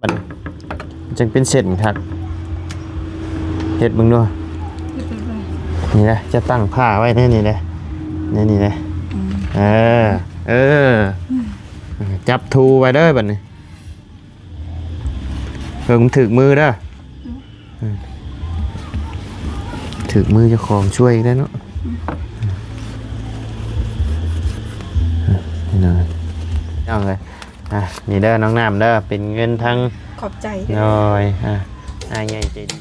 มันจึงเป็นเส้นครับเฮ็ดมึงด้วยนี่นะจะตั้งผ้าไว้แน่นี่นะนี่นะเออจับทูไว้เด้อบัดนี้มันถึกมือเด้อถึกมือเจ้าของช่วยได้เนาะนี่นะเอาเลยนี่เด้อน้องน้ำเด้อเป็นเงินทั้งขอบใจน้อยใหญ่ใจดี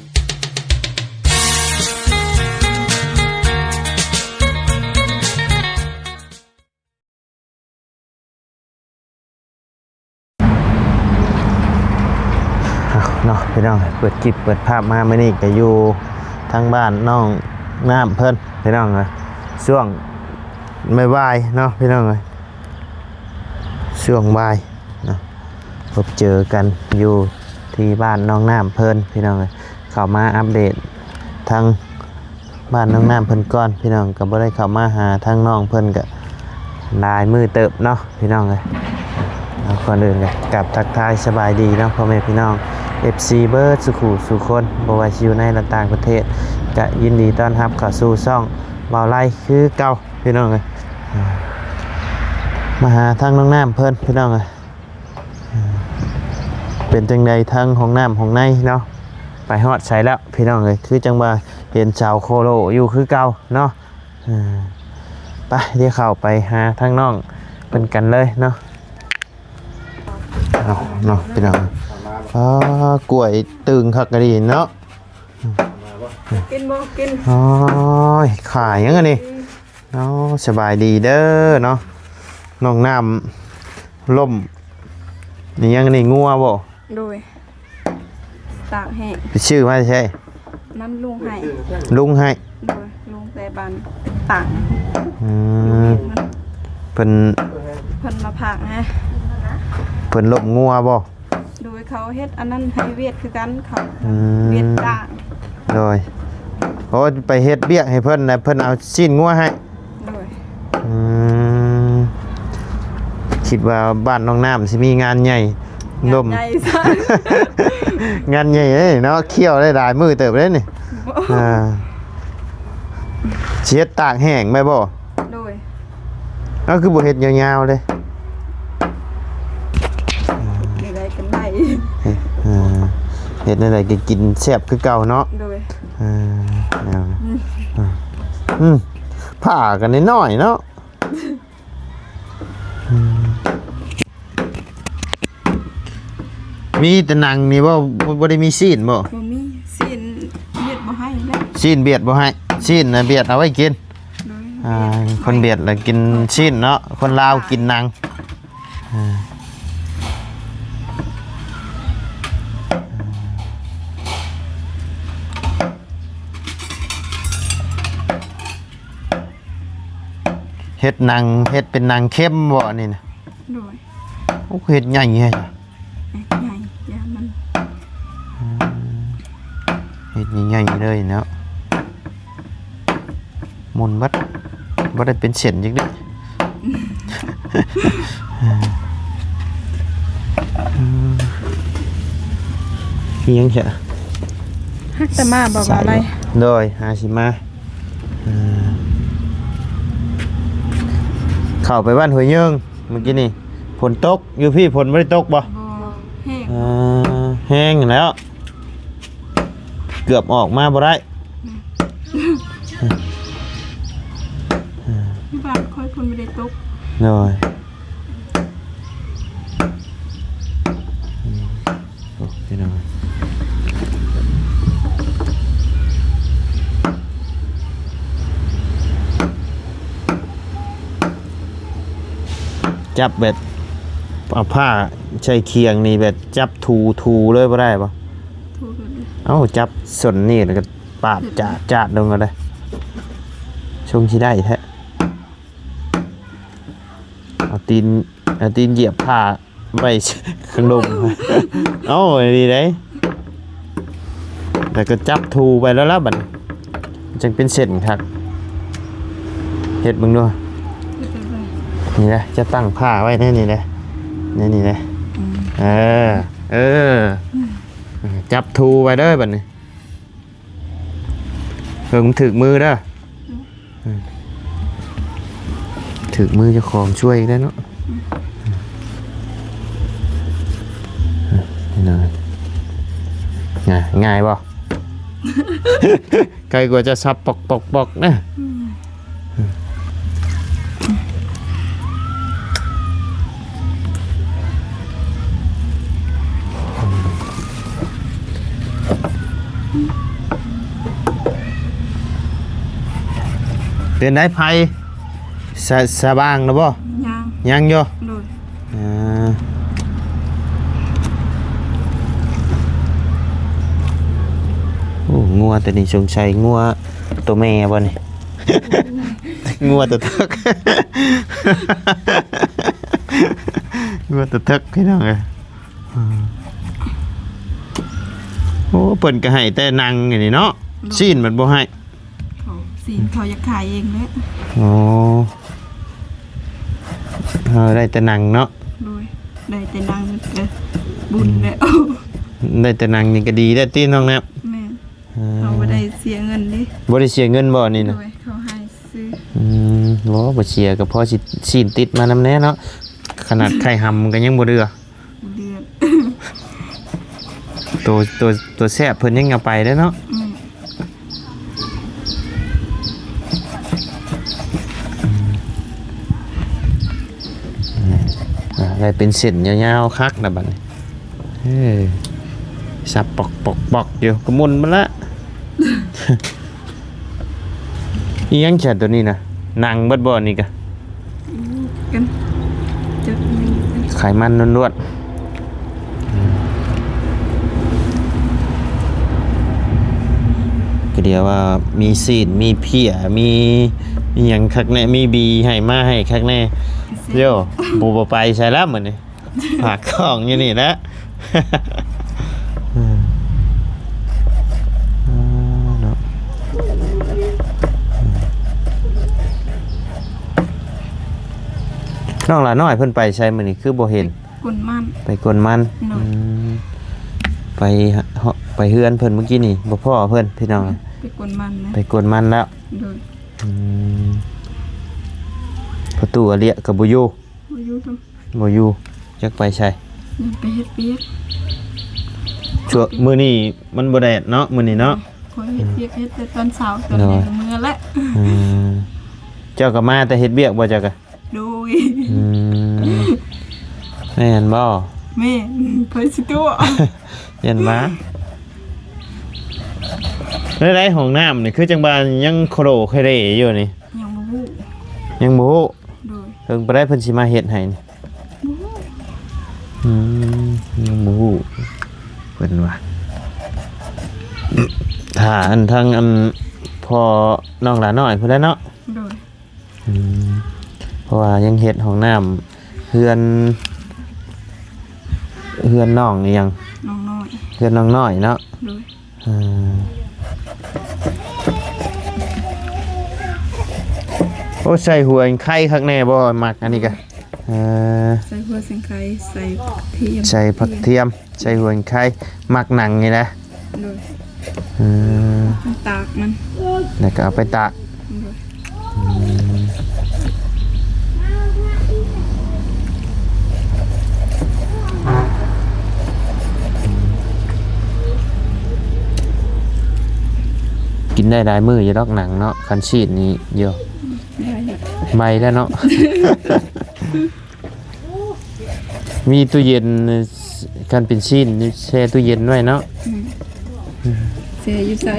เนาะพี่น้องเปิดคลิปเปิดภาพมาเมื่อนี้ก็อยู่ทางบ้านน้องน้ำเพิ่นพี่น้องเลยช่วงไม่บ่ายเนาะพี่น้องเลยช่วงบ่ายเนาะพบเจอกันอยู่ที่บ้านน้องน้ำเพิ่นพี่น้องเลยเข้ามาอัปเดตทางบ้านน้องน้ำเพิ่นก่อนพี่น้องก็บ่ได้เข้ามาหาทางน้องเพิ่นก็ลายมือเติบเนาะพี่น้องเลยก่อนอื่นเลยกับทักทายสบายดีเนาะพ่อแม่พี่น้อง FC เบิร์ดสุขุสุคนบ่ว่าอยู่ในและต่างประเทศก็ยินดีต้อนรับเข้าสู่ช่องเบาไล่คือเก่าพี่น้องเลยมาหาทางน้องน้ำเพิ่นพี่น้องเลยเป็นจังใดทางห้องน้ำห้องในเนาะไปฮอดใส่แล้วพี่น้องเลยคือจังว่าเห็นชาวโคโลอยู่คือเก่าเนาะไปเดี๋ยวเข้าไปหาทางน้องเป็นกันเลยเนาะเอาเนาะพี่น้องกล้วยตึงคักกะดีเนาะกินบ่กินโอ้ยขายยังไงนี่เนาะสบายดีเด้อเนาะน้องน้ำล่มนี่ยังนี่งัวบ่โดยตากแห้งไปชื่อมาใช่นั้นลุงให้โดยลุงแต่บ้านตากเพิ่นมาผักฮะเพิ่นล่มงัวบ่โดยเขาเฮ็ดอันนั้นให้เวียดคือกันเขาเวียดต่างโดยโอ้ไปเฮ็ดเบี้ยให้เพิ่นนะเพิ่นเอาชิ้นงัวให้โดยคิดว่าบ้านน้องน้ำสิมีงานใหญ่ล่มใหญ่ซะ งานใหญ่เนาะเคี่ยวได้หลายมื้อเติบเลยนี่เช็ดตากแห้งไหมบ่โดยก็คือบ่เฮ็ดยาวๆเลยได้กันได้เฮ็ดอะไรก็กินแซ่บคือเก่าเนาะโดยผ้ากันน้อยๆเนาะมีแต่หนังนี่บ่ได้มีซีนบ่มีซีนเบียดบ่ให้แล้วซีนเบียดบ่ให้ซีนน่ะเบียดเอาไว้กินคนเบียดแล้วกินซีนเนาะคนลาวกินหนังเฮ็ดนางเฮ็ดเป็นนางเข้มบ่นี่นะโดยโอ้เฮ็ดใหญ่แฮะใหญ่ยามันเฮ็ดใหญ่ๆเลยเนาะมุนบ่ได้เป็นเส้นจังได๋ยังแค่ฮักแต่มาบ่อะไรโดยหาสิมาเข้าไปบ้านหัวเยิงเมื่อกี้นี่ฝนตกอยู่พี่ฝนไม่ได้ตกบ่แห้งแล้วเกือบออกมาบ่ได้ที่บ้านค่อยฝนไม่ได้ตกเลยพี่น้องจับเบ็ดเอาผ้าใช้เคียงนี่เบ็ดจับทูเลยบ่ได้ปะเอ้าจับส่วนนี่แล้วก็ปาดจาดลงกันเลยชงที่ได้แท้เอาตีนเหยียบผ้าไปข้างลมเอ้าดีได้แล้วก็จับทูไปแล้วบัดจึงเป็นเส้นครับเฮ็ดมึงด้วยนี่นะจะตั้งผ้าไว้แน่นี่นะนี่นะ เออจับทูไว้เด้อบัดนี้เพิ่งถึกมือเด้อถึกมือเจ้าของช่วยอีกแล้วเนาะนี่เลยง่ายบ่ ไกลกว่าจะซับปอกนะเดินได้ไผสบางนะบ่ ยังอยู่ โดย โอ้งัวแต่นี่สงสัยงัวตัวแม่บ่นี่ งัวตัวทึก งัวตัวทึกพี่น้องเอ้ยโอ้เพิ่นก็ให้แต่นั่งอย่างนี้เนาะซีนมันบ่ให้ สีเขาอยากขายเองเลย โอ้ได้แต่นั่งเนาะ โดยได้แต่นางบุญแล้ว ได้แต่นั่งนี่ก็ดีได้ตีน้องแนบ แม่เขาไม่ได้เสียเงินดิ บ่ได้เสียเงินบ่นี่ โด นะ ยเขาให้ซื้อ บ่เสียก็พอสิซีนติดมานำแน่เนาะขนาดไข่หำก็ยังบ่เดือ เดือน ตัวแซ่บเพิ่นยังเอาไปได้เนาะได้เป็นเส้นยาวๆคักนะบัดนี้สับปอกอยู่ก็มุนมาละ อีหยังแค่ตัวนี้นะหนังเบิดบ่นี่กะ กันจะมี ไขมันล้วนๆก็เดียวว่ามีซีนมีเพียมีอีหยังคักแน่มีบีให้มาให้คักแน่โย่บ่ไปใช่แล้วมื้อนี้ฝากของอยู่นี่แหละ น้องหลาน้อยเพิ่นไปใช้มื้อนี้คือบ่เห็น กุนมัน ไปกวนมันไปเฮือนเพิ่นเมื่อกี้นี่บ่พ่อเพิ่นพี่น้อง ไปกุนมันนะ ไปกวนมันแล้ว โดย ประตูอเลียก็บ่อยู่ อายุทั้ง บ่อยู่จักไปใช้ ยังไปเฮ็ดเปียก ชั่วมื้อนี้มันบ่แดดเนาะมื้อนี้เนาะ คอยเฮ็ดเปียกเฮ็ดแต่ตอนเช้าตอนนี้มื้อละ เจ้าก็มาแต่เฮ็ดเวียกบ่เจ้าก็ โดย แม่นบ่ แม่เพิ่นสิตัว เห็นมาได้ห้องน้ำนี่คือจังบานยังโคโรเคเรอยู่นี่ ยังบ่ฮู้ ยังบ่ฮู้ โดย เพิ่งไปได้เพิ่นสิมาเฮ็ดให้นี่ยังบ่ฮู้เพิ่นว่าถ้าอันทางอันพอน้องหลานน้อยเพิ่นได้เนาะ โดย เพราะว่ายังเฮ็ดห้องน้ำเฮือนน้องนี่ยัง น้องน้อย เฮือนน้องน้อยเนาะ โดย โอ้ใส่หัวไข่ข้างในบ่มักอันนี้ก็ ใส่หัวเสียงไข่ใส่เทียม ใส่ผักเทียมใส่หัวไข่มักหนังนี่นะ โดย อืม ตากมัน แล้วก็เอาไปตาก โดย กินได้หลายมื้ออยู่ดอกหนังเนาะคันชีดนี้เยอะ ได้ละ ใบแล้วเนาะ มีตู้เย็นคันเป็นชีนแช่ตู้เย็นไว้เนาะ เสียอยู่ใส่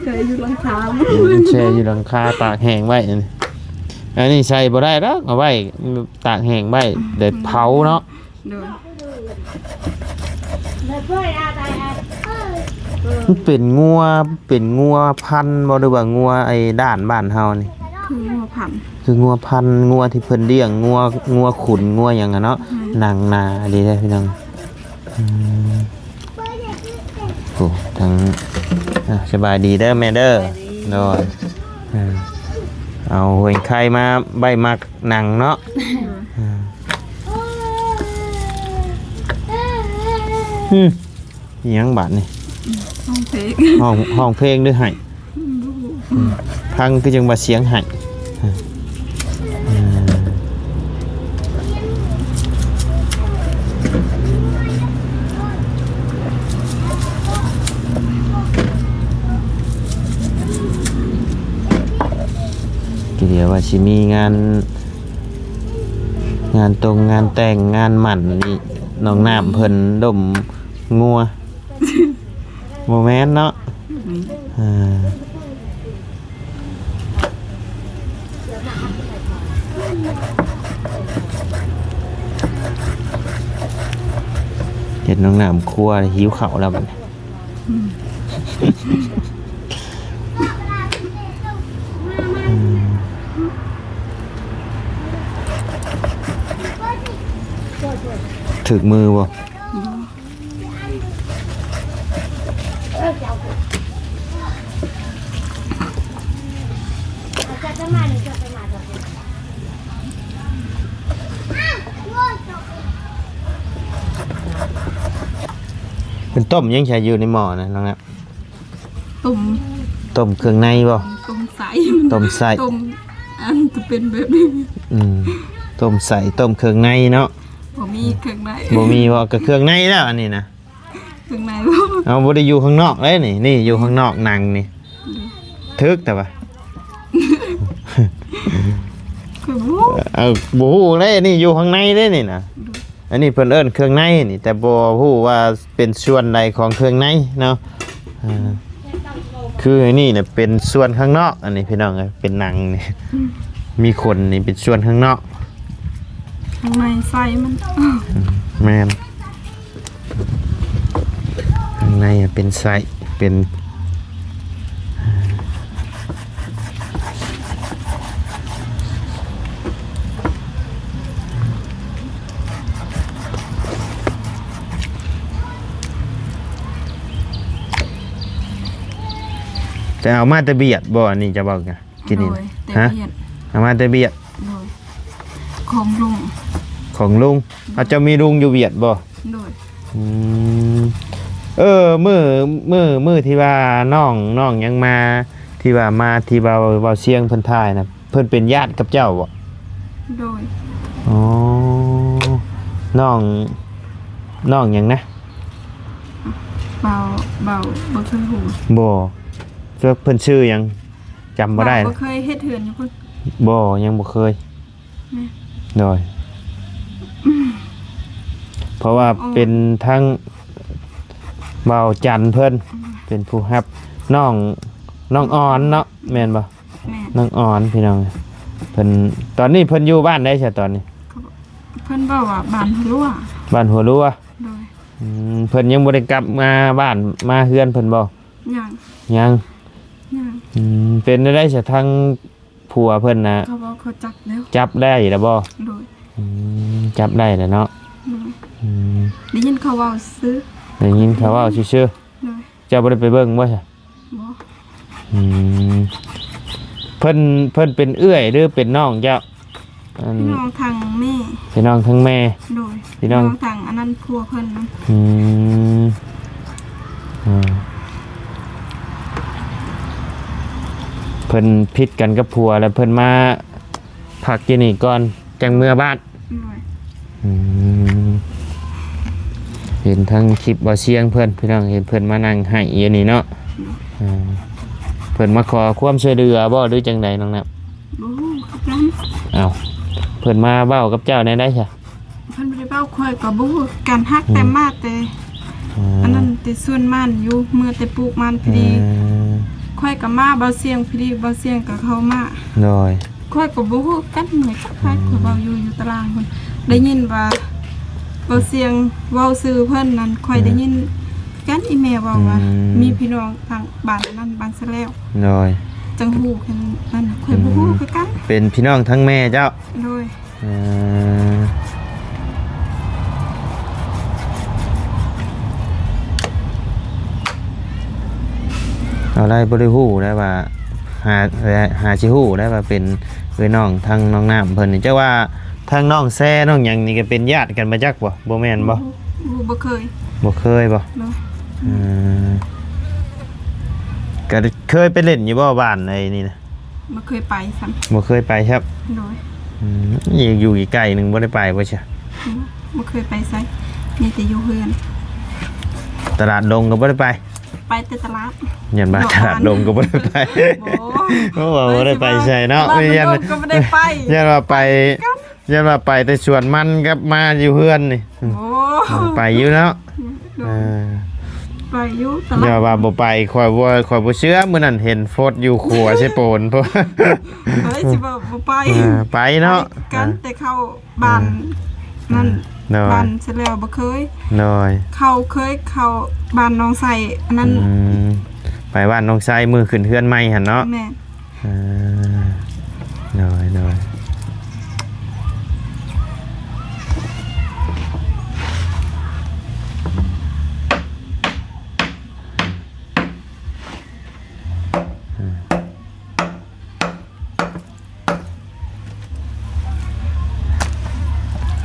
ใส่อยู่หลังคา แช่อยู่หลังคาตากแห้งไว้นี่อันนี้ใส่บ่ได้ดอกเอาไว้ตากแห้งไว้เดี๋ยวเผาเนาะ โดย มันเป็นงัวพันธุ์บ่หรือว่างัวไอ้ด้านบ้านเฮานี่ คือหัวผัน คืองัวพันธุ์งัวที่เพิ่นเลี้ยงงัวขุนงัวหยังอะเนาะหนังนาดีเด้อพี่น้องโอ้ทั้งสบายดีเด้อแม่เด้อโดยเอาหัวไข่มาใบมักหนังเนาะ อิหยังบาดนี่ ห้องเพลง ห้องเพลงด้วยให้พังคือจังว่าเสียงให้เดี๋ยวว่าสิมีงานตรงงานแต่งงานหมั่นนี่น้องน้ำเพิ่นดมงัวโมแมนเนาะเห็นน้องน้ำครัวหิวข้าวแล้วบัดนี้ถึกมือบ่เป็นต้มยังใช้อยู่ในหม้อนะน้องนะต้มเครื่องในบ่ต้มใส ต้มใส่ ต้มอันจะเป็นแบบนี้ ต้มใส่ต้มเครื่องในเนาะบ่มีเครื่องใน บ่มีบ่ก็เครื่องในแล้วอันนี้นะ เครื่องในบ่ เอาบ่ได้อยู่ข้างนอกเลยนี่อยู่ข้างนอกนั่งนี่ทึกแต่ว่า คือบ่บ่ฮู้เลยนี่อยู่ข้างในเด้นี่นะอันนี้เพิ่นเอิ้นเครื่องในนี่แต่บ่ฮู้ว่าเป็นส่วนใดของเครื่องในเนาะคืออันนี้เนี่ยเป็นส่วนข้างนอกอันนี้พี่น้องเอ้ยเป็นหนังนี่มีขนนี่เป็นส่วนข้างนอกข้างในไส้มันแม่นข้างในเป็นไส้เป็นจะเอามาแต่เบียดบ่อันนี้จะบอกกันกินนี่ฮะเอามาแต่เบียดของลุงอาจจะมีลุงอยู่เบียดบ่มือที่ว่าน้องยังมาที่ว่ามาที่ว่าเว้าเสียงเพิ่นทายนะเพิ่นเป็นญาติกับเจ้าบ่โดยอ๋อน้องหยังนะเบาบ่เคยฮู้บ่เพิ่นชื่อหยังจำบ่ได้บ่เคยเฮ็ดเถื่อนอยู่พุ่นบ่ยังบ่เคยโดยเพราะว่าเป็นทั้งเบาจันเพิ่นเป็นผู้ฮับน้องอ่อนเนาะแม่นบ่น้องอ่อนพี่น้องเพิ่นตอนนี้เพิ่นอยู่บ้านได้ใช่ตอนนี้เพิ่นบอกว่าบ้านหัวรัวโดยเพิ่นยังบ่ได้กลับมาบ้านมาเฮือนเพิ่นบ่ยังเป็นได้ใช่ทั้งผัวเพิ่นนะเขาบอกเขาจับแล้วจับได้แล้วบ่โดยจับได้แล้วเนาะได้ยินเขาว่าซื้อได้ยินเขาว่าชื่อๆเจ้าบ่ได้ไปเบิ่งบ่ใช่บ่เพิ่นเป็นเอื้อยหรือเป็นน้องเจ้าพี่น้องทางแม่พี่น้องทั้งแม่โดยพี่น้องทางอันนั้นผัวเพิ่นนะเพิ่นพิษกันกับผัวแล้วเพิ่นมาพักที่นี่ก่อนจังเมื่อบ้านเห็นทั้งคลิปบ่เสียงเพิ่นพี่น้องเห็นเพิ่นมานั่งให้อยู่นี่เนาะเพิ่นมาขอความช่วยเหลือบ่หรือจังใดน้องนับอ้าวเพิ่นมาเว้ากับเจ้าได้ใช่เพิ่นบ่ได้เว้าค่อยก็บ่ฮู้การฮักแต่มาแต่อันนั้นแต่ส่วนมันอยู่เมื่อแต่ปลูกมันพอดีค่อยก็มาเบาเสียงพอดีเบาเสียงก็เข้ามาโดยค่อยก็บ่ฮู้กันเหมือนกับใครก็เว้าอยู่ตารางเพิ่นได้ยินว่าเบาเสียงเว้าชื่อเพิ่นนั้นค่อยได้ยินกันอีเมลเว้าว่ามีพี่น้องทางบ้านนั้นบ้านซะแล้วโดยจังฮู้กันนั่นค่อยบ่ฮู้คือกันเป็นพี่น้องทั้งแม่เจ้าโดยเอาได้บ่ได้ฮู้ได้ว่าหาสิฮู้ได้ว่าเป็นเอ้ยน้องทางน้องน้ำเพิ่นนี่เจ้าว่าทางน้องแซ่น้องหยังนี่ก็เป็นญาติกันมาจักบ่แม่นบ่บ่เคย บ่เคยบ่ เนาะ อืมก็เคยไปเล่นอยู่บ่บ้านไอ้นี่นะ บ่เคยไปซ้ํ บ่เคยไปครับ โดย อยู่อีกไกลหนึงบ่ได้ไปบ่ใช่ บ่เคยไปไสมีแต่อยู่เฮือน ตลาดดงก็บ่ได้ไป ไปแต่ตลาด ยันมาตลาดดงก็บ่ได้ไป โอ้ โอ้บ่ได้ไปใช่เนาะ ตลด ยัน ดงก็บ่ได้ไป ยันว่าไปแต่สวนมันกับมาอยู่เฮือนนี่ โอ้ ไปอยู่เนาะ โด เอย อ ไปอยู่ต อย่า ลาด ว่าบ่ไปข่อยบ่เชื่อมื้อนั้นเห็นโฟดอยู่ขัวใช่โปนเพราะ เฮ้ยสิบ่ไป ไปเนาะ ไปกันแต่เข้าบ้านนั่น น้อย บ้านเสร็จแล้วบ่เคย น้อย เคยเข้าบ้านน้องใส่อันนั้น ไปบ้านน้องชายมือขึ้นเฮือนใหม่หั่นเนาะ แม่ น้อย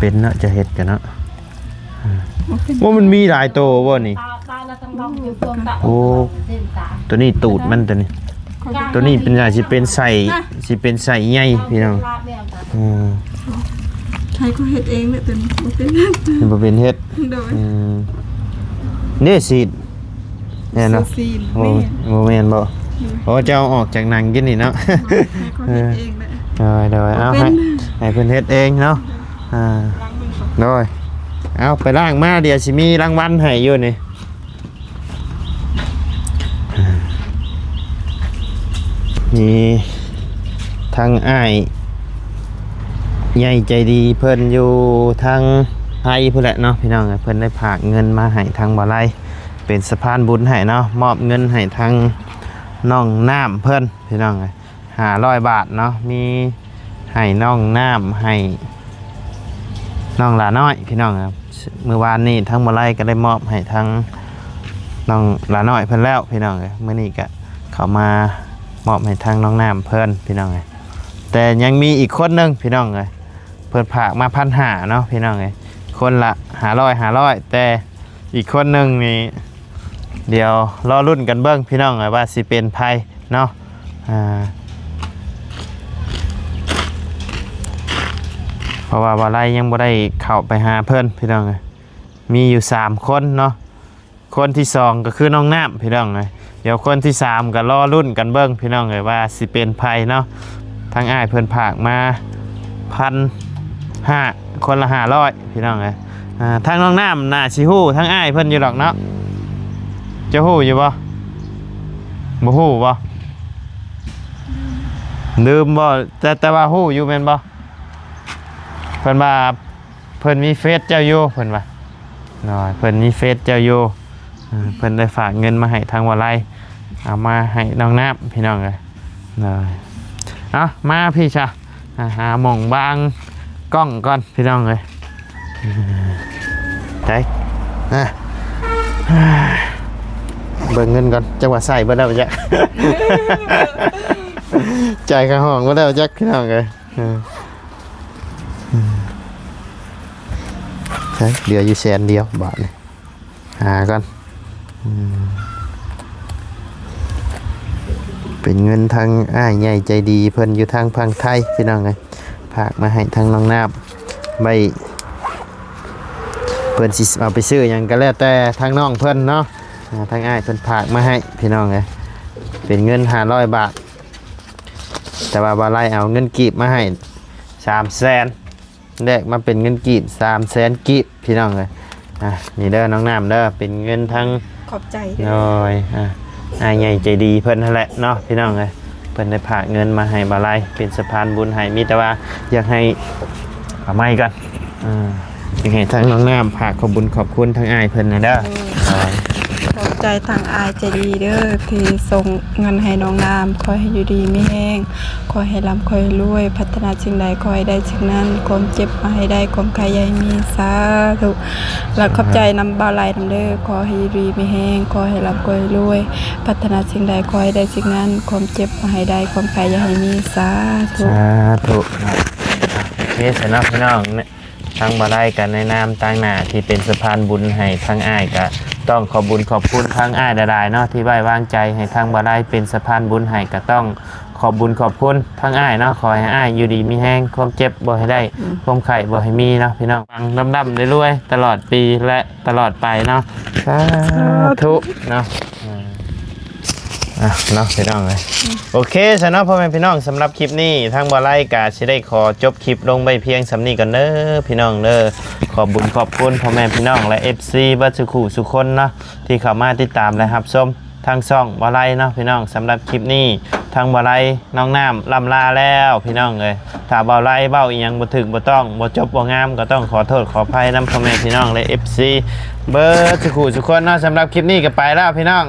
เป็นเนาะจะเฮ็ดกันเนาะ บ่เป็น ว่ามันมีหลายโตบ่นี่ ตาเราต้องลองอยู่ตัวตา โอ้ ตัวนี้ตูดมันตัวนี้ ตัวนี้เป็นอย่างสิเป็นใส่ใหญ่พี่น้องอืม ใครก็เฮ็ดเองแหละตัวนี้บ่เป็น นี่บ่เป็นเฮ็ด โดย นี่สิแน่เนาะ โซซีน โอ้ แม่ โมแม่นบ่โอ้เจ้าออกจากหนังกินนี่เนาะ ใครก็เฮ็ดเองแหละ เดี๋ยวเอาให้เพิ่นเฮ็ดเองเนาะล้างมือก่อน โดยเอาไปล้างมาเดี๋ยวสิมีรางวัลให้อยู่นี่นี่ทางอ้ายใหญ่ใจดีเพิ่นอยู่ทางไทยพุ่นแหละเนาะพี่น้องเพิ่นได้ฝากเงินมาให้ทางบ่อไร่เป็นสะพานบุญให้เนาะมอบเงินให้ทางน้องน้ำเพิ่นพี่น้อง500 บาทเนาะมีให้น้องน้ำให้น้องหลาน้อยพี่น้องครับเมื่อวานนี้ทั้งบ่อไร่ก็ได้มอบให้ทางน้องหลาน้อยเพิ่นแล้วพี่น้องเมื่อนี้ก็เข้ามามอบให้ทางน้องน้ำเพิ่นพี่น้องแต่ยังมีอีกคนนึงพี่น้องเพิ่นฝากมา1,500เนาะพี่น้องคนละ500แต่อีกคนนึงนี่เดี๋ยวรอรุ่นกันเบิ่งพี่น้องว่าสิเป็นไผเนาะเพราะว่าบ่ไรยังบ่ได้เข้าไปหาเพิ่นพี่น้องมีอยู่3คนเนาะคนที่2ก็คือน้องน้ำพี่น้องเดี๋ยวคนที่3ก็รอรุ่นกันเบิ่งพี่น้องว่าสิเป็นไผเนาะทางอ้ายเพิ่นฝากมา1,500คนละ500พี่น้องทางน้องน้ำน่าสิฮู้ทางอ้ายเพิ่นอยู่ดอกเนาะจะฮู้อยู่บ่บ่ฮู้บ่ลืมบ่แต่ว่าฮู้อยู่แม่นบ่เพิ่นว่าเพิ่นมีเฟซเจ้าอยู่เพิ่นว่าน้อยเพิ่นมีเฟซเจ้าอยู่เพิ่นได้ฝากเงินมาให้ทางวาไลเอามาให้น้องน้ำพี่น้องเลยน้อยเอามาพี่ชะหาหม่องบางกล้องก่อนพี่น้องเลยใจเบิ่งเงินก่อนจังหวะใส่บ่ได้จ้ะ จ่ายค่าห้องบ่ได้จ้ะพี่น้องเลยใช่เดี๋ยวอยู่100,000บาทนี่หากันเป็นเงินทางอ้ายใหญ่ใจดีเพิ่นอยู่ทางพังไทยพี่น้องไงฝากมาให้ทางน้องนาบใบเพิ่นสิเอาไปซื้อหยังก็แล้วแต่ทางน้องเพิ่นเนาะทางอ้ายเพิ่นฝากมาให้พี่น้องไงเป็นเงิน500 บาทแต่ว่าบ่ไล่เอาเงินกีบมาให้300,000แลกมาเป็นเงินกีบ300,000กีบพี่น้องเลยนี่เด้อน้องน้ำเด้อเป็นเงินทั้ง ขอบใจ น้อยอ้ายใหญ่ใจดีเพิ่นนั่นแหละเนาะพี่น้องเลยเพิ่นได้ฝากเงินมาให้บ่ไล่เป็นสะพานบุญให้มีแต่ว่าอยากให้เอาไม้ก่อนอยากให้ทั้งน้องน้ำฝากขอบบุญขอบคุณทั้งอ้ายเพิ่นนะเด้อ ขอบใจทางอายใจดีเด้อที่ส่งเงินให้น้องน้ำขอให้อยู่ดีไม่แห้งขอให้ร่ำขอให้รวยพัฒนาสิ่งใดขอให้ได้สิ่งนั้นความเจ็บมาให้ได้ความใครใหญ่มีสาธุและขอบใจนำบ่าวไหลนำเด้อขอให้อยู่ดีไม่แห้งขอให้ร่ำขอให้รวยพัฒนาสิ่งใดขอให้ได้สิ่งนั้นความเจ็บมาให้ได้ความใครใหญ่มีสาธุ สาธุโอเคสำหรับพี่น้องเนี่ย ทางบ่ได้กันในนามต่างหน้าที่เป็นสะพานบุญให้ทางอ้ายก็ต้องขอบบุญขอบคุณทางอ้ายหลายๆเนาะที่ไว้วางใจให้ทางบ่ได้เป็นสะพานบุญให้ก็ต้องขอบบุญขอบคุณทางอ้ายเนาะขอให้อ้ายอยู่ดีมีแห้งความเจ็บบ่ให้ได้ความไข้บ่ให้มีเนาะพี่น้องฟังดำๆรวยๆตลอดปีและตลอดไปเนาะสาธุเนาะเนาะพี่น้องเลยโอเคสำหรับพ่อแม่พี่น้องสำหรับคลิปนี้ทางบ่ไล่กาสิได้ขอจบคลิปลงไปเพียงสำนี้กันเด้อพี่น้องเด้อขอบบุญขอบคุณพ่อแม่พี่น้องและ FC บัดสุขุสุคนเนาะที่เข้ามาติดตามและรับชมทางช่องบ่ไล่เนาะพี่น้องสำหรับคลิปนี้ทางบ่ไล่น้องน้ำลำลาแล้วพี่น้องเลยถ้าบ่ไล่เบ้าอีหยังบ่ถึกบ่ต้องบ่จบบ่งามก็ต้องขอโทษขออภัยนำพ่อแม่พี่น้องและ FC เบิดสุขุสุคนเนาะสำหรับคลิปนี้ก็ไปแล้วพี่น้อง